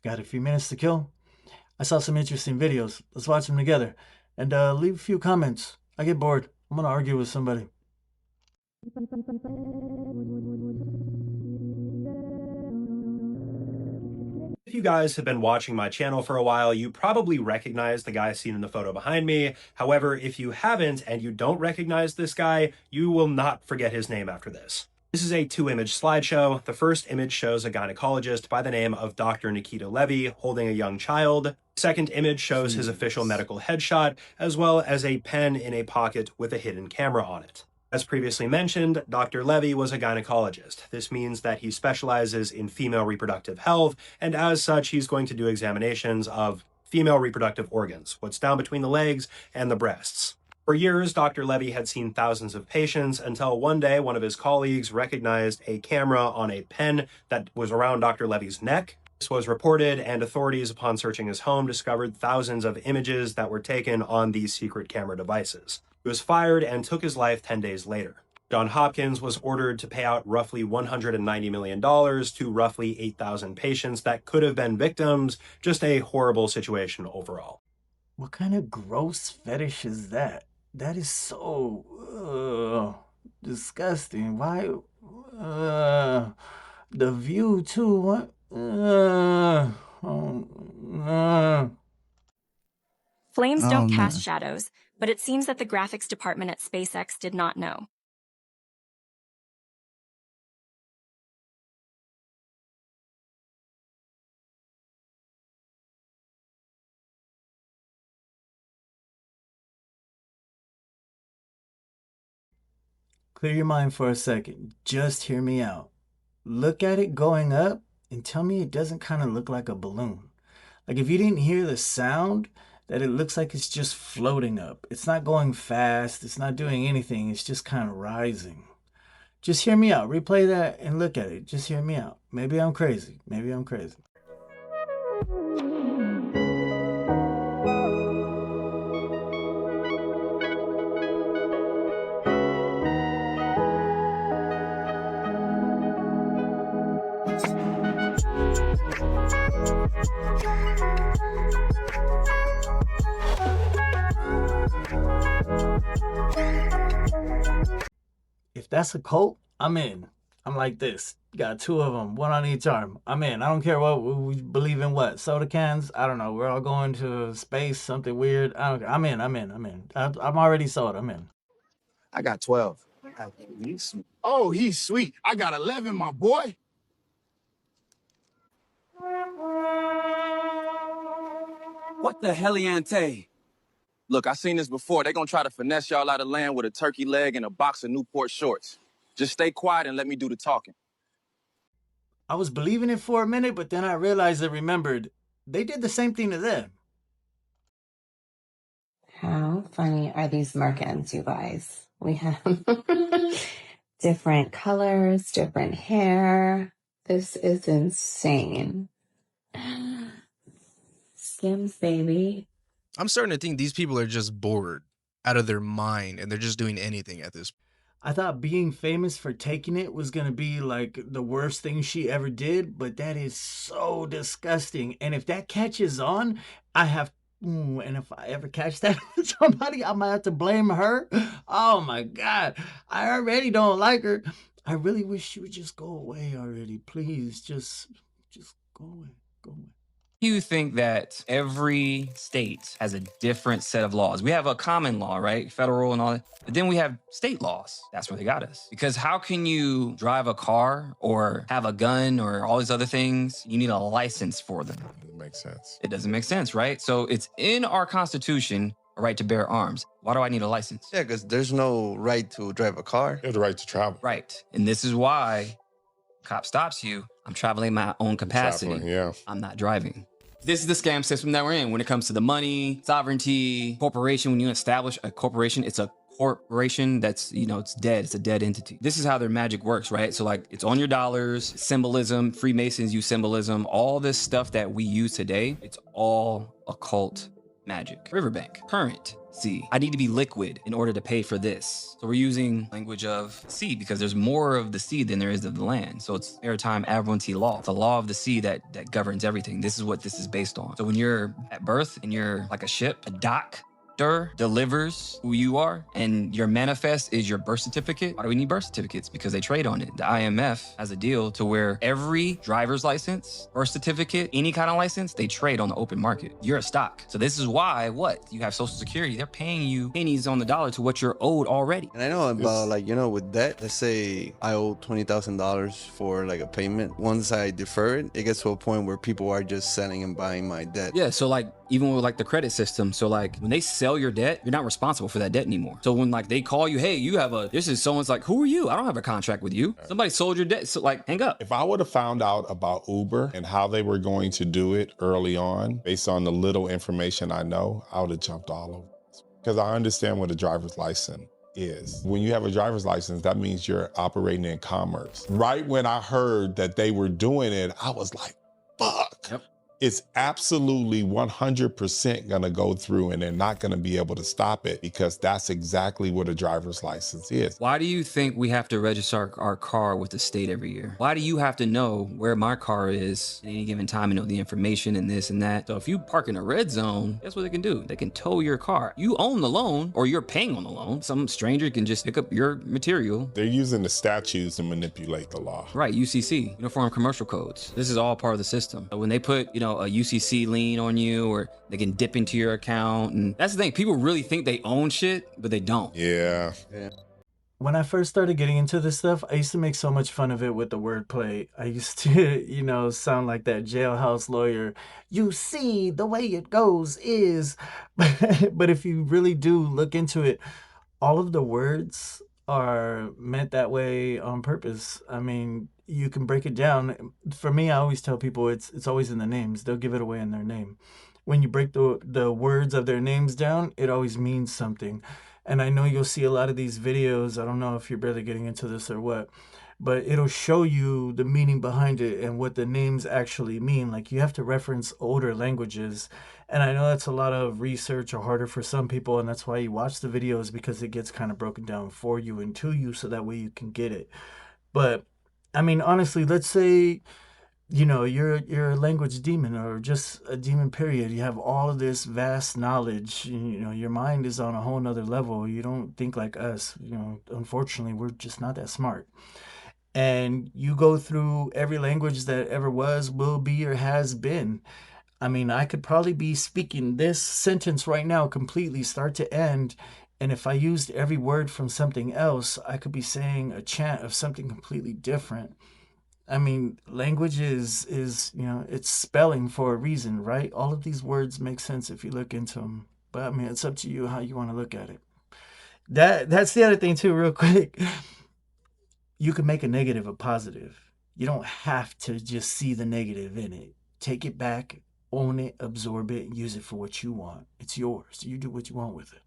Got a few minutes to kill? I saw some interesting videos. Let's watch them together. And leave a few comments. I get bored. I'm gonna argue with somebody. If you guys have been watching my channel for a while, you probably recognize the guy seen in the photo behind me. However, if you haven't and you don't recognize this guy, you will not forget his name after this. This is a 2-image slideshow. The first image shows a gynecologist by the name of Dr. Nikita Levy holding a young child. The second image shows his official medical headshot, as well as a pen in a pocket with a hidden camera on it. As previously mentioned, Dr. Levy was a gynecologist. This means that he specializes in female reproductive health, and as such, he's going to do examinations of female reproductive organs, what's down between the legs and the breasts. For years, Dr. Levy had seen thousands of patients until one day one of his colleagues recognized a camera on a pen that was around Dr. Levy's neck. This was reported, and authorities, upon searching his home, discovered thousands of images that were taken on these secret camera devices. He was fired and took his life 10 days later. Johns Hopkins was ordered to pay out roughly $190 million to roughly 8,000 patients that could have been victims. Just a horrible situation overall. What kind of gross fetish is that? That is so disgusting. Why? The View too. What? Flames don't cast shadows, but it seems that the graphics department at SpaceX did not know. Clear your mind for a second. Just hear me out. Look at it going up and tell me it doesn't kind of look like a balloon. Like if you didn't hear the sound, that it looks like it's just floating up. It's not going fast. It's not doing anything. It's just kind of rising. Just hear me out. Replay that and look at it. Just hear me out. Maybe I'm crazy. Maybe I'm crazy. If that's a cult, I'm in. I'm like this. Got two of them, one on each arm. I'm in. I don't care what we believe in. What soda cans? I don't know. We're all going to space. Something weird. I don't care. I'm in. I'm in. I'm in. I'm already sold. I'm in. I got 12. Oh, he's sweet. I got 11, my boy. What the heliante? Look, I seen this before. They gonna try to finesse y'all out of land with a turkey leg and a box of Newport shorts. Just stay quiet and let me do the talking. I was believing it for a minute, but then I realized I remembered they did the same thing to them. How funny are these Merkins, you guys? We have different colors, different hair. This is insane. Skims, baby. I'm starting to think these people are just bored out of their mind and they're just doing anything at this point. I thought being famous for taking it was going to be like the worst thing she ever did, but that is so disgusting. And if that catches on, and if I ever catch that with somebody, I might have to blame her. Oh my God. I already don't like her. I really wish she would just go away already. Please, just go away. Go away. You think that every state has a different set of laws. We have a common law, right? Federal and all that. But then we have state laws. That's where they got us. Because how can you drive a car or have a gun or all these other things? You need a license for them. It doesn't make sense. It doesn't make sense, right? So it's in our Constitution, a right to bear arms. Why do I need a license? Yeah, because there's no right to drive a car. You have the right to travel. Right. And this is why cop stops you. I'm traveling my own capacity. Traveling, yeah. I'm not driving. This is the scam system that we're in when it comes to the money, sovereignty, corporation. When you establish a corporation, it's a corporation that's, it's dead. It's a dead entity. This is how their magic works, right? So like it's on your dollars, symbolism, Freemasons use symbolism, all this stuff that we use today, it's all occult magic. Riverbank, current C. I need to be liquid in order to pay for this. So we're using language of sea because there's more of the sea than there is of the land. So it's maritime admiralty law, the law of the sea that governs everything. This is what this is based on. So when you're at birth and you're like a ship, a doctor delivers who you are, and your manifest is your birth certificate. Why do we need birth certificates? Because they trade on it. The IMF has a deal to where every driver's license, birth certificate, any kind of license, they trade on the open market. You're a stock. So this is why you have Social Security. They're paying you pennies on the dollar to what you're owed already. And I know about like, you know, with debt, let's say I owe $20,000 for like a payment. Once I defer it, it gets to a point where people are just selling and buying my debt. Yeah, so like even with like the credit system, so like when they sell your debt, you're not responsible for that debt anymore. So when like they call you, hey, you have this is someone's like, who are you? I don't have a contract with you. Somebody sold your debt, so like hang up. If I would have found out about Uber and how they were going to do it early on, based on the little information I know, I would have jumped all over this. Because I understand what a driver's license is. When you have a driver's license, that means you're operating in commerce. Right when I heard that they were doing it, I was like, fuck. Yep. It's absolutely 100% gonna go through and they're not gonna be able to stop it because that's exactly what a driver's license is. Why do you think we have to register our car with the state every year? Why do you have to know where my car is at any given time and know the information and this and that? So if you park in a red zone, guess what they can do? They can tow your car. You own the loan or you're paying on the loan. Some stranger can just pick up your material. They're using the statutes to manipulate the law. Right, UCC, Uniform Commercial Codes. This is all part of the system. So when they put, a UCC lien on you, or they can dip into your account. And that's the thing. People really think they own shit, but they don't. Yeah. When I first started getting into this stuff, I used to make so much fun of it with the wordplay. I used to, sound like that jailhouse lawyer. You see, the way it goes is, but if you really do look into it, all of the words are meant that way on purpose. I mean, you can break it down. For me, I always tell people it's always in the names. They'll give it away in their name. When you break the words of their names down, it always means something. And I know you'll see a lot of these videos. I don't know if you're barely getting into this or what, but it'll show you the meaning behind it and what the names actually mean. Like you have to reference older languages. And I know that's a lot of research or harder for some people. And that's why you watch the videos, because it gets kind of broken down for you and to you so that way you can get it. But I mean, honestly, let's say, you're a language demon or just a demon, period. You have all of this vast knowledge. Your mind is on a whole nother level. You don't think like us. Unfortunately, we're just not that smart. And you go through every language that ever was, will be, or has been. I mean, I could probably be speaking this sentence right now completely start to end. And if I used every word from something else, I could be saying a chant of something completely different. I mean, language is it's spelling for a reason, right? All of these words make sense if you look into them. But I mean, it's up to you how you want to look at it. That's the other thing too, real quick. You can make a negative a positive. You don't have to just see the negative in it. Take it back, own it, absorb it, and use it for what you want. It's yours. You do what you want with it.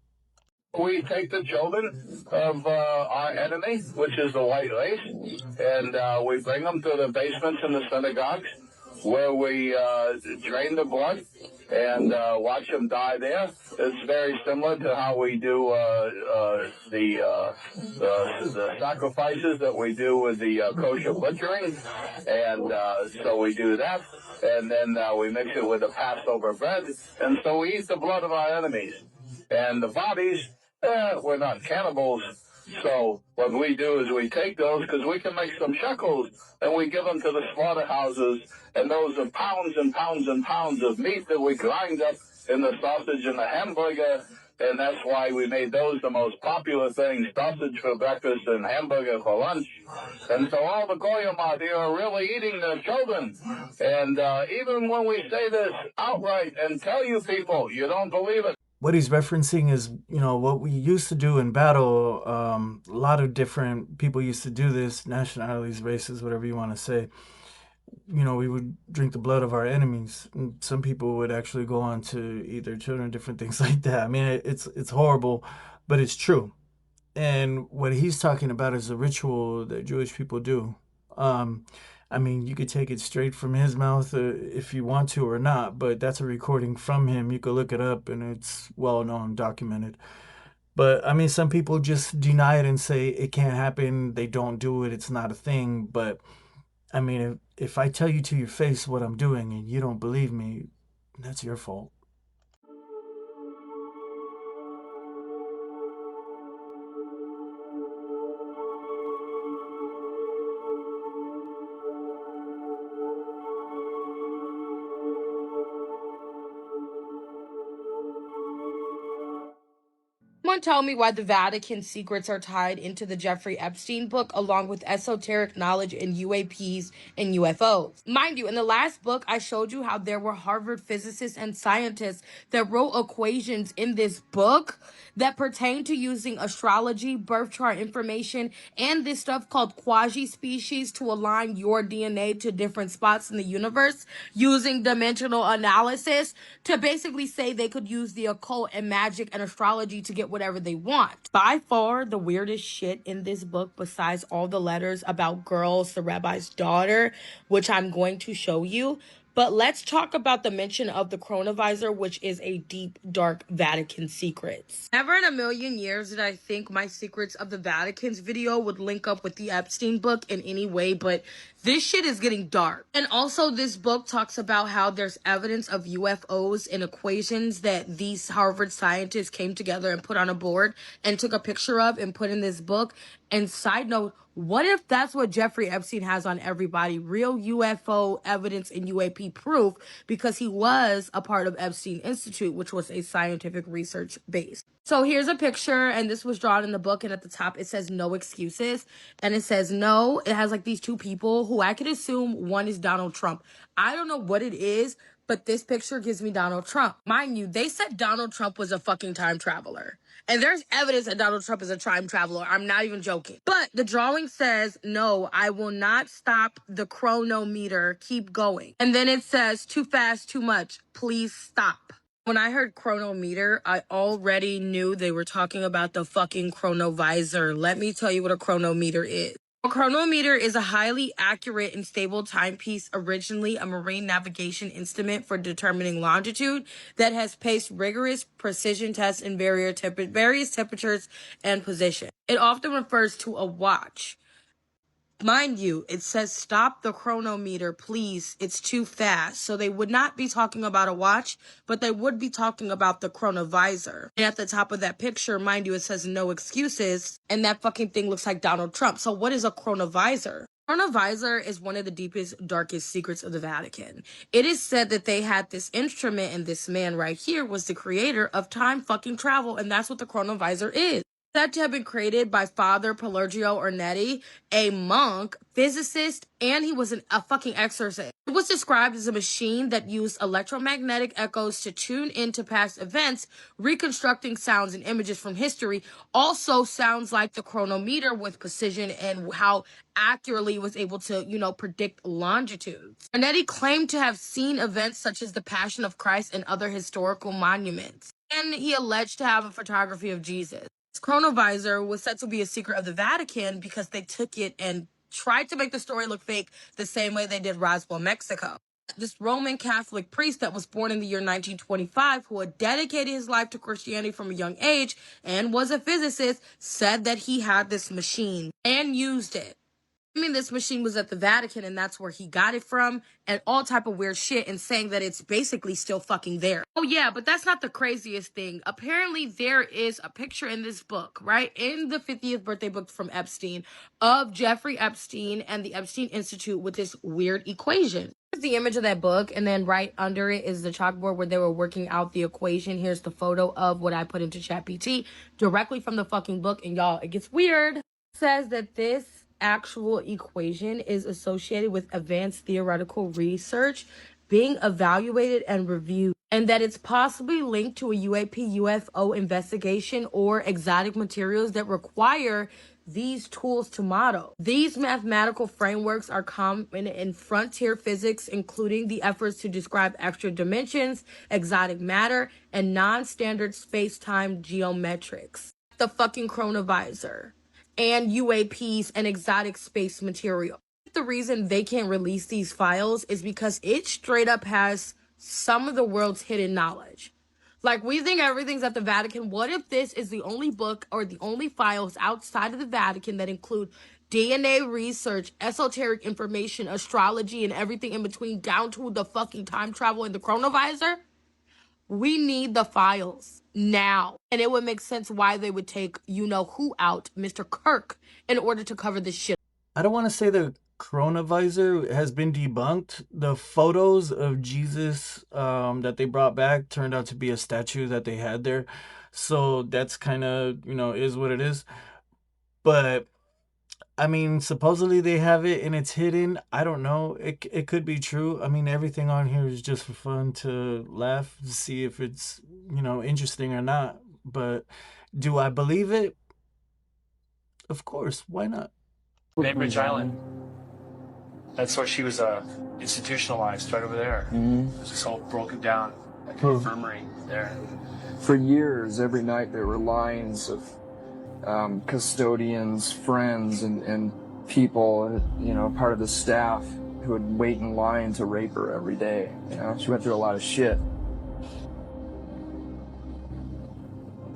We take the children of our enemy, which is the white race, and we bring them to the basements in the synagogues where we drain the blood and watch them die there. It's very similar to how we do the sacrifices that we do with the kosher butchering, and so we do that, and then we mix it with the Passover bread, and so we eat the blood of our enemies. And the bodies, we're not cannibals, so what we do is we take those, because we can make some shekels, and we give them to the slaughterhouses, and those are pounds and pounds and pounds of meat that we grind up in the sausage and the hamburger, and that's why we made those the most popular things, sausage for breakfast and hamburger for lunch. And so all the goyim out here are really eating their children. And even when we say this outright and tell you people, you don't believe it. What he's referencing is, what we used to do in battle. A lot of different people used to do this, nationalities, races, whatever you want to say. We would drink the blood of our enemies. And some people would actually go on to eat their children, different things like that. I mean, it's horrible, but it's true. And what he's talking about is a ritual that Jewish people do. I mean, you could take it straight from his mouth if you want to or not, but that's a recording from him. You could look it up and it's well known, documented. But I mean, some people just deny it and say it can't happen. They don't do it. It's not a thing. But I mean, if I tell you to your face what I'm doing and you don't believe me, that's your fault. Someone tell me why the Vatican secrets are tied into the Jeffrey Epstein book along with esoteric knowledge in UAPs and UFOs. Mind you, in the last book, I showed you how there were Harvard physicists and scientists that wrote equations in this book that pertain to using astrology, birth chart information, and this stuff called quasi-species to align your DNA to different spots in the universe using dimensional analysis to basically say they could use the occult and magic and astrology to get whatever they want. By far, the weirdest shit in this book, besides all the letters about girls, the rabbi's daughter, which I'm going to show you. But let's talk about the mention of the chronovisor, which is a deep, dark Vatican secret. Never in a million years did I think my Secrets of the Vatican's video would link up with the Epstein book in any way, but this shit is getting dark. And also, this book talks about how there's evidence of UFOs and equations that these Harvard scientists came together and put on a board and took a picture of and put in this book. And side note, what if that's what Jeffrey Epstein has on everybody? Real UFO evidence and UAP proof, because he was a part of Epstein Institute, which was a scientific research base. So here's a picture, and this was drawn in the book, and at the top it says no excuses. And it says no, it has like these two people who I could assume one is Donald Trump. I don't know what it is, but this picture gives me Donald Trump. Mind you, they said Donald Trump was a fucking time traveler. And there's evidence that Donald Trump is a time traveler. I'm not even joking. But the drawing says, no, I will not stop the chronometer. Keep going. And then it says, too fast, too much. Please stop. When I heard chronometer, I already knew they were talking about the fucking chronovisor. Let me tell you what a chronometer is. A chronometer is a highly accurate and stable timepiece, originally a marine navigation instrument for determining longitude that has faced rigorous precision tests in various temperatures and positions. It often refers to a watch. Mind you, it says stop the chronometer, please. It's too fast. So they would not be talking about a watch, but they would be talking about the chronovisor. And at the top of that picture, mind you, it says no excuses. And that fucking thing looks like Donald Trump. So what is a chronovisor? Chronovisor is one of the deepest, darkest secrets of the Vatican. It is said that they had this instrument, and this man right here was the creator of time fucking travel, and that's what the chronovisor is. Said to have been created by Father Pelagio Ornetti, a monk, physicist, and he was a fucking exorcist. It was described as a machine that used electromagnetic echoes to tune into past events, reconstructing sounds and images from history. Also sounds like the chronometer with precision and how accurately it was able to, predict longitudes. Ornetti claimed to have seen events such as the Passion of Christ and other historical monuments. And he alleged to have a photography of Jesus. This chronovisor was said to be a secret of the Vatican because they took it and tried to make the story look fake the same way they did Roswell, Mexico. This Roman Catholic priest that was born in the year 1925, who had dedicated his life to Christianity from a young age and was a physicist, said that he had this machine and used it. I mean, this machine was at the Vatican and that's where he got it from, and all type of weird shit, and saying that it's basically still fucking there. Oh yeah, but that's not the craziest thing. Apparently there is a picture in this book, right? In the 50th birthday book from Epstein, of Jeffrey Epstein and the Epstein Institute with this weird equation. Here's the image of that book, and then right under it is the chalkboard where they were working out the equation. Here's the photo of what I put into ChatGPT directly from the fucking book, and y'all, it gets weird. It says that this actual equation is associated with advanced theoretical research being evaluated and reviewed, and that it's possibly linked to a UAP UFO investigation or exotic materials that require these tools to model. These mathematical frameworks are common in frontier physics, including the efforts to describe extra dimensions, exotic matter, and non-standard space-time geometrics. The fucking chronovisor and UAPs and exotic space material. The reason they can't release these files is because it straight up has some of the world's hidden knowledge. Like, we think everything's at the Vatican. What if this is the only book or the only files outside of the Vatican that include DNA research, esoteric information, astrology, and everything in between, down to the fucking time travel and the chronovisor? We need the files now. And it would make sense why they would take you-know-who out, Mr. Kirk, in order to cover this shit. I don't want to say the chronovisor has been debunked. The photos of Jesus that they brought back turned out to be a statue that they had there. So that's kind of, is what it is. But I mean, supposedly they have it and it's hidden. I don't know. It could be true. I mean, everything on here is just for fun, to laugh, to see if it's, interesting or not. But do I believe it? Of course. Why not? Bainbridge Island. That's where she was institutionalized, right over there. It was just all broken down, like an infirmary there. For years, every night there were lines of custodians, friends, and people, part of the staff who would wait in line to rape her every day. She went through a lot of shit.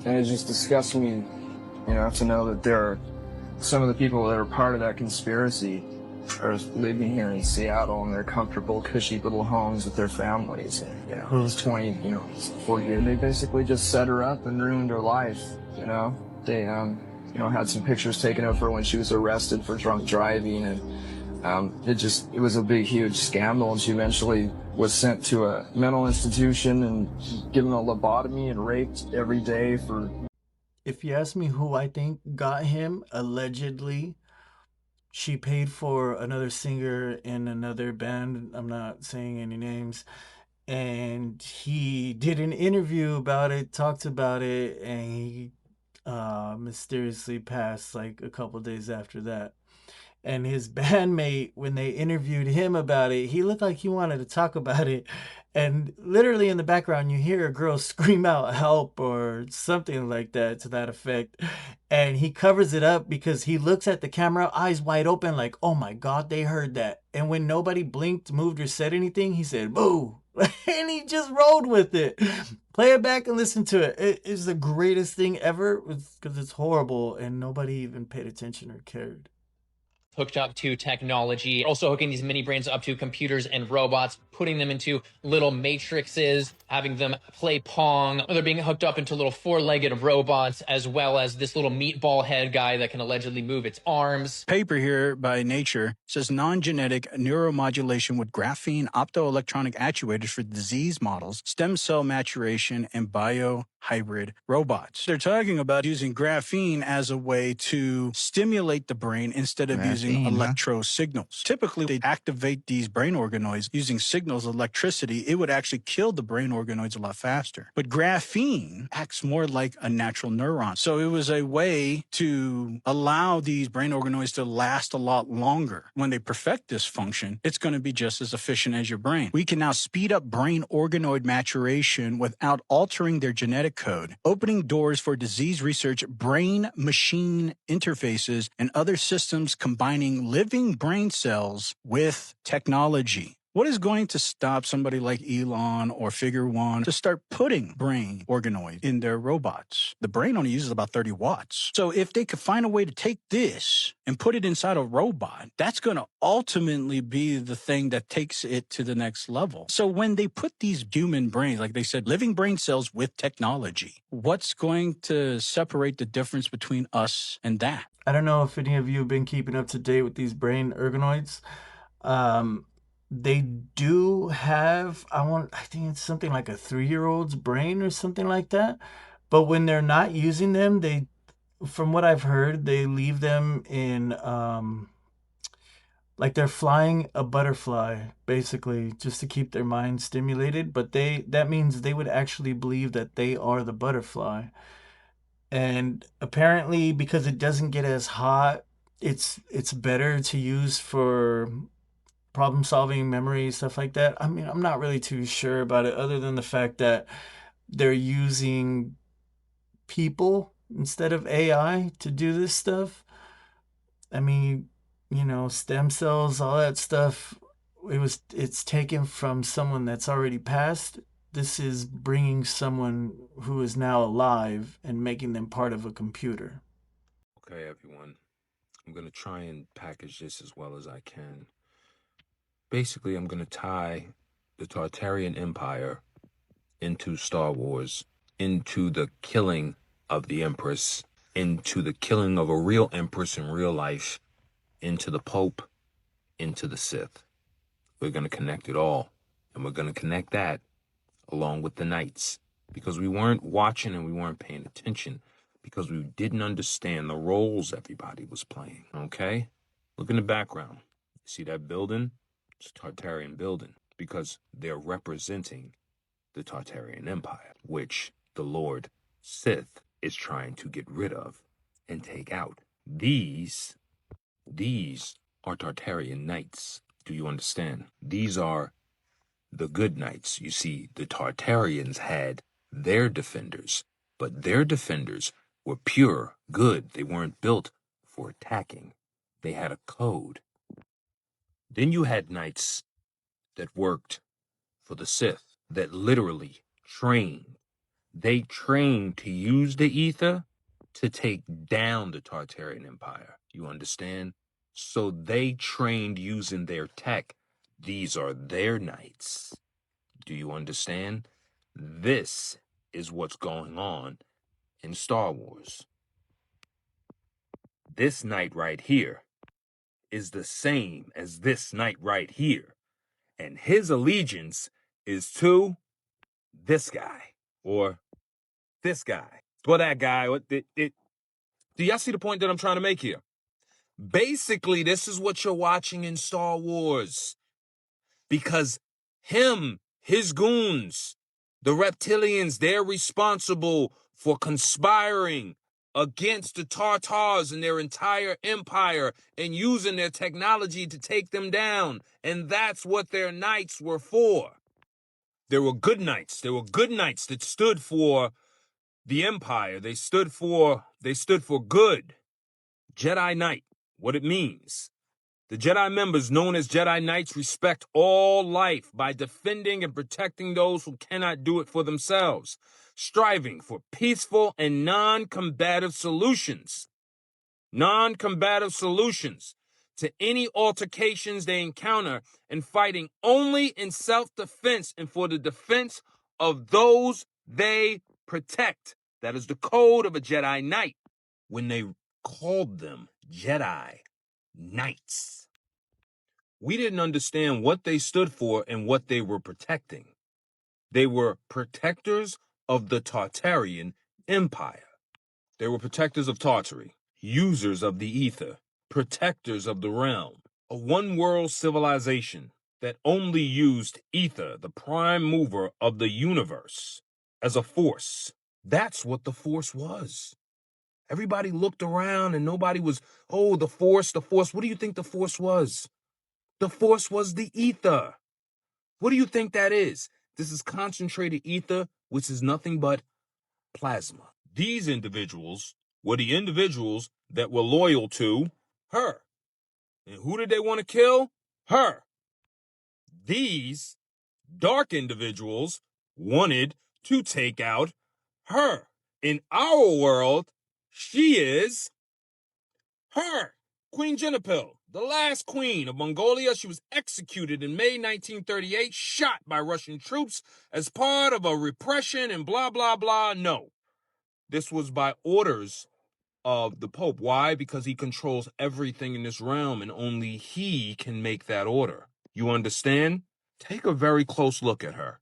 And it just disgusts me, to know that there are some of the people that are part of that conspiracy are living here in Seattle in their comfortable, cushy little homes with their families. And, 40 years, they basically just set her up and ruined her life, They, had some pictures taken of her when she was arrested for drunk driving, and it was a big, huge scandal, and she eventually was sent to a mental institution and given a lobotomy and raped every day for... If you ask me who I think got him, allegedly, she paid for another singer in another band. I'm not saying any names. And he did an interview about it, talked about it, and he mysteriously passed like a couple days after that. And his bandmate, when they interviewed him about it, he looked like he wanted to talk about it. And literally in the background, you hear a girl scream out help or something like that, to that effect. And he covers it up because he looks at the camera, eyes wide open, like, oh my God, they heard that. And when nobody blinked, moved, or said anything, he said, boo. And he just rolled with it. Play it back and listen to it. It is the greatest thing ever because it's horrible and nobody even paid attention or cared. Hooked up to technology, also hooking these mini brains up to computers and robots, putting them into little matrices, having them play Pong. They're being hooked up into little four-legged robots, as well as this little meatball head guy that can allegedly move its arms. Paper here by Nature says non-genetic neuromodulation with graphene optoelectronic actuators for disease models, stem cell maturation, and biohybrid robots. They're talking about using graphene as a way to stimulate the brain instead of using electro signals. Typically, they activate these brain organoids using signals of electricity. It would actually kill the brain organoids a lot faster. But graphene acts more like a natural neuron. So it was a way to allow these brain organoids to last a lot longer. When they perfect this function, it's going to be just as efficient as your brain. We can now speed up brain organoid maturation without altering their genetic code, opening doors for disease research, brain-machine interfaces, and other systems combining living brain cells with technology. What is going to stop somebody like Elon or Figure One to start putting brain organoids in their robots? The brain only uses about 30 watts. So if they could find a way to take this and put it inside a robot, that's going to ultimately be the thing that takes it to the next level. So when they put these human brains, like they said, living brain cells with technology, what's going to separate the difference between us and that? I don't know if any of you have been keeping up to date with these brain ergonoids. They do have, I think it's something like a 3-year-old's brain or something like that. But when they're not using them, from what I've heard, they leave them in, like they're flying a butterfly, basically, just to keep their mind stimulated. But that means they would actually believe that they are the butterfly. And apparently, because it doesn't get as hot, it's better to use for problem solving, memory, stuff like that. I mean, I'm not really too sure about it, other than the fact that they're using people instead of AI to do this stuff. I mean, stem cells, all that stuff, it's taken from someone that's already passed. This is bringing someone who is now alive and making them part of a computer. Okay, everyone. I'm going to try and package this as well as I can. Basically, I'm going to tie the Tartarian Empire into Star Wars, into the killing of the Empress, into the killing of a real Empress in real life, into the Pope, into the Sith. We're going to connect it all. And we're going to connect that along with the Knights. Because we weren't watching and we weren't paying attention. Because we didn't understand the roles everybody was playing, okay? Look in the background. See that building? It's a Tartarian building. Because they're representing the Tartarian Empire, which the Lord Sith is trying to get rid of and take out. These are Tartarian Knights. Do you understand? These are the good knights. You see, the Tartarians had their defenders, but their defenders were pure good. They weren't built for attacking. They had a code. Then you had knights that worked for the Sith, that literally trained. They trained to use the ether to take down the Tartarian Empire. You understand? So they trained using their tech. These are their knights. Do you understand? This is what's going on in Star Wars. This knight right here is the same as this knight right here. And his allegiance is to this guy or this guy or that guy. Do y'all see the point that I'm trying to make here? Basically, this is what you're watching in Star Wars. Because his goons, the reptilians, they're responsible for conspiring against the Tartars and their entire empire and using their technology to take them down. And that's what their knights were for. There were good knights. There were good knights that stood for the empire. They stood for good. Jedi Knight, what it means. The Jedi members, known as Jedi Knights, respect all life by defending and protecting those who cannot do it for themselves, striving for peaceful and non-combative solutions. Non-combative solutions to any altercations they encounter, and fighting only in self-defense and for the defense of those they protect. That is the code of a Jedi Knight. When they called them Jedi Knights, we didn't understand what they stood for and what they were protecting. They were protectors of the Tartarian Empire. They were protectors of Tartary, users of the ether, protectors of the realm, a one-world civilization that only used ether, the prime mover of the universe, as a force. That's what the force was. Everybody looked around and nobody was, oh, the force. What do you think the force was? The force was the ether. What do you think that is? This is concentrated ether, which is nothing but plasma. These individuals were the individuals that were loyal to her. And who did they want to kill? Her. These dark individuals wanted to take out her. In our world, she is her. Queen Jenapil, the last queen of Mongolia. She was executed in May 1938, shot by Russian troops as part of a repression and blah, blah, blah. No. This was by orders of the Pope. Why? Because he controls everything in this realm and only he can make that order. You understand? Take a very close look at her.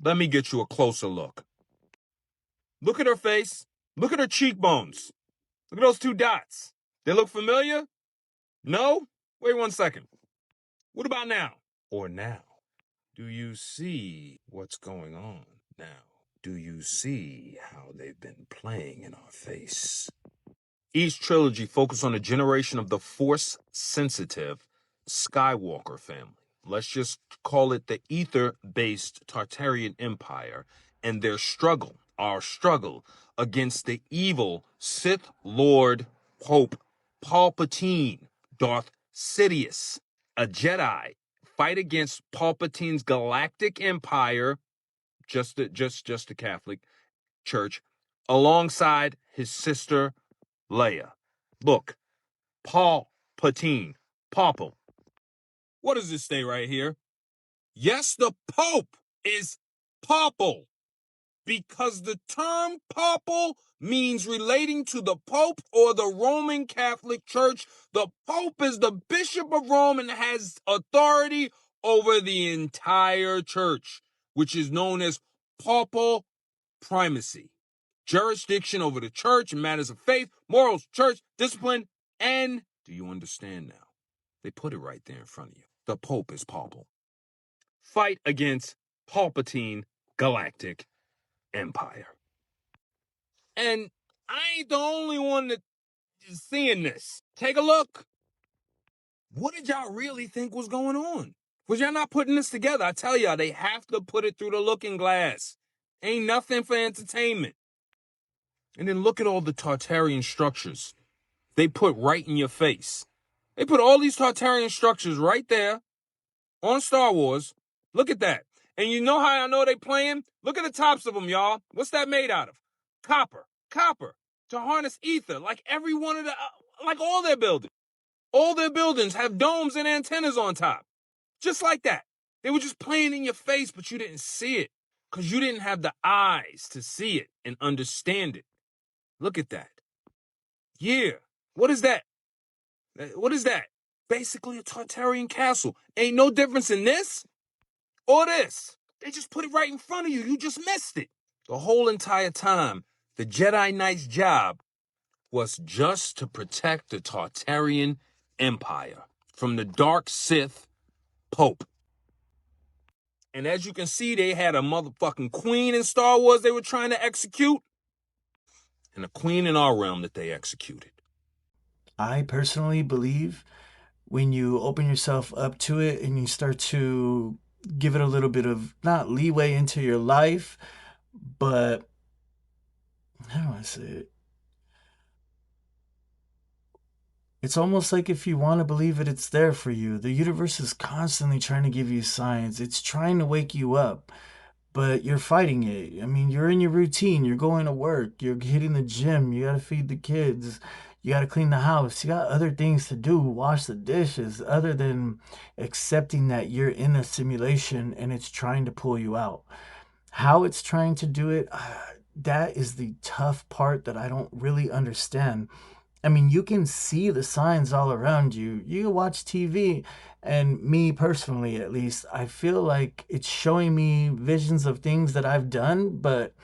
Let me get you a closer look. Look at her face. Look at her cheekbones. Look at those two dots. They look familiar? No? Wait 1 second. What about now? Or now? Do you see what's going on now? Do you see how they've been playing in our face? Each trilogy focused on a generation of the Force-sensitive Skywalker family. Let's just call it the ether-based Tartarian Empire and their struggle, our struggle, against the evil Sith Lord Pope Palpatine, Darth Sidious, a Jedi, fight against Palpatine's galactic empire, just the Catholic Church, alongside his sister Leia. Look, Palpatine, Popple. What does this say right here? Yes, the Pope is Popple, because the term Popple means relating to the Pope or the Roman Catholic Church. The Pope is the Bishop of Rome and has authority over the entire church, which is known as papal primacy. Jurisdiction over the church in matters of faith, morals, church, discipline, and, do you understand now? They put it right there in front of you. The Pope is papal. Fight against Palpatine Galactic Empire. And I ain't the only one that is seeing this. Take a look. What did y'all really think was going on? Was y'all not putting this together? I tell y'all, they have to put it through the looking glass. Ain't nothing for entertainment. And then look at all the Tartarian structures they put right in your face. They put all these Tartarian structures right there on Star Wars. Look at that. And you know how I know they playing? Look at the tops of them, y'all. What's that made out of? Copper. Copper. To harness ether. Like every one of the, like all their buildings. All their buildings have domes and antennas on top. Just like that. They were just playing in your face, but you didn't see it. Because you didn't have the eyes to see it and understand it. Look at that. Yeah. What is that? What is that? Basically a Tartarian castle. Ain't no difference in this or this. They just put it right in front of you. You just missed it. The whole entire time, the Jedi Knight's job was just to protect the Tartarian Empire from the dark Sith Pope. And as you can see, they had a motherfucking queen in Star Wars they were trying to execute, and a queen in our realm that they executed. I personally believe when you open yourself up to it and you start to give it a little bit of, not leeway into your life, but how do I say it? It's almost like if you want to believe it, it's there for you. The universe is constantly trying to give you signs. It's trying to wake you up, but you're fighting it. I mean, you're in your routine. You're going to work. You're hitting the gym. You got to feed the kids. You got to clean the house. You got other things to do. Wash the dishes, other than accepting that you're in a simulation and it's trying to pull you out. How it's trying to do it, that is the tough part that I don't really understand. I mean, you can see the signs all around you. You watch TV, and me personally, at least, I feel like it's showing me visions of things that I've done, but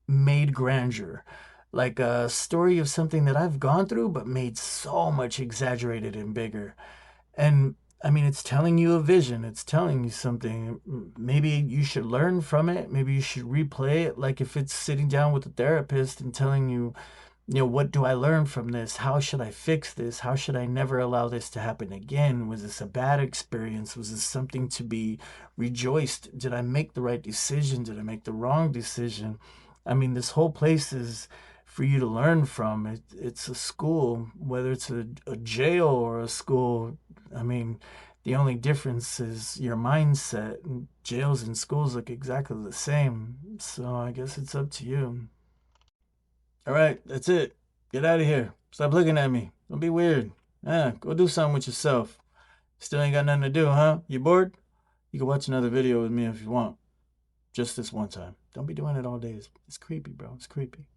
made grandeur. Like a story of something that I've gone through, but made so much exaggerated and bigger. And I mean, it's telling you a vision. It's telling you something. Maybe you should learn from it. Maybe you should replay it. Like if it's sitting down with a therapist and telling you, what do I learn from this? How should I fix this? How should I never allow this to happen again? Was this a bad experience? Was this something to be rejoiced? Did I make the right decision? Did I make the wrong decision? I mean, this whole place is for you to learn from. It's a school, whether it's a jail or a school. I mean, the only difference is your mindset. Jails and schools look exactly the same. So I guess it's up to you. All right, that's it. Get out of here. Stop looking at me. Don't be weird. Go do something with yourself. Still ain't got nothing to do, huh? You bored? You can watch another video with me if you want. Just this one time. Don't be doing it all day. It's creepy, bro. It's creepy.